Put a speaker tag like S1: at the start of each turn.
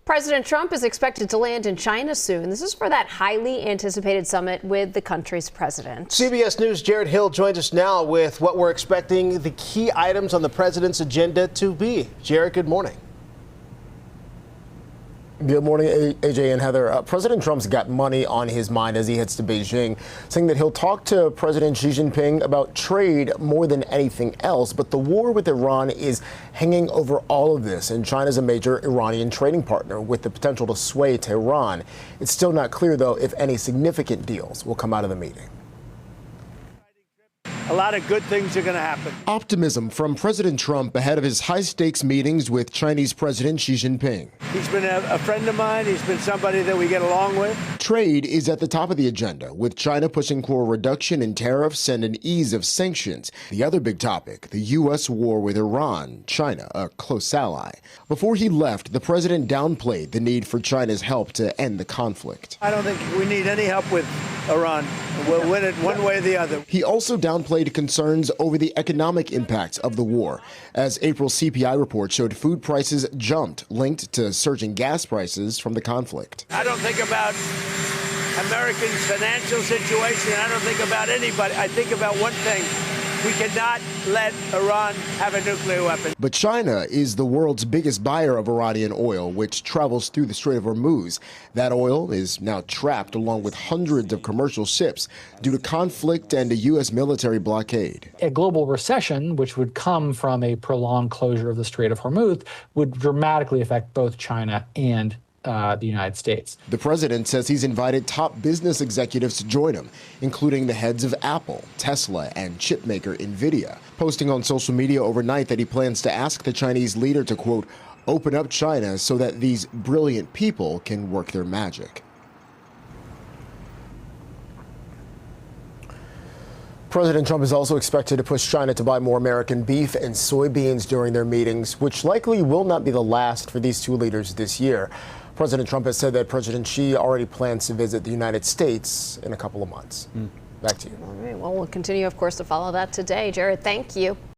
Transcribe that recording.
S1: President Trump is expected to land in China soon. This is for that highly anticipated summit with the country's president.
S2: CBS News' Jared Hill joins us now with what we're expecting the key items on the president's agenda to be. Jared, good morning.
S3: Good morning, AJ and Heather. President Trump's got money on his mind as he heads to Beijing, saying that he'll talk to President Xi Jinping about trade more than anything else. But the war with Iran is hanging over all of this, and China's a major Iranian trading partner with the potential to sway Tehran. It's still not clear, though, if any significant deals will come out of the meeting.
S4: A lot of good things are going to happen.
S3: Optimism from President Trump ahead of his high-stakes meetings with Chinese President Xi Jinping.
S4: He's been a friend of mine. He's been somebody that we get along with.
S3: Trade is at the top of the agenda, with China pushing for a reduction in tariffs and an ease of sanctions. The other big topic, the U.S. war with Iran, China, a close ally. Before he left, the president downplayed the need for China's help to end the conflict.
S4: I don't think we need any help with Iran. We'll win it one way or the other.
S3: He also downplayed concerns over the economic impacts of the war, as April's CPI report showed food prices jumped, linked to surging gas prices from the conflict.
S4: I don't think about Americans' financial situation. I don't think about anybody. I think about one thing. We cannot let Iran have a nuclear weapon.
S3: But China is the world's biggest buyer of Iranian oil, which travels through the Strait of Hormuz. That oil is now trapped along with hundreds of commercial ships due to conflict and a U.S. military blockade.
S5: A global recession, which would come from a prolonged closure of the Strait of Hormuz, would dramatically affect both China and the United States.
S3: The president says he's invited top business executives to join him, including the heads of Apple, Tesla, and chipmaker Nvidia, posting on social media overnight that he plans to ask the Chinese leader to, quote, open up China so that these brilliant people can work their magic. President Trump is also expected to push China to buy more American beef and soybeans during their meetings, which likely will not be the last for these two leaders this year. President Trump has said that President Xi already plans to visit the United States in a couple of months. Back to you.
S1: All right. Well, we'll continue, of course, to follow that today. Jared, thank you.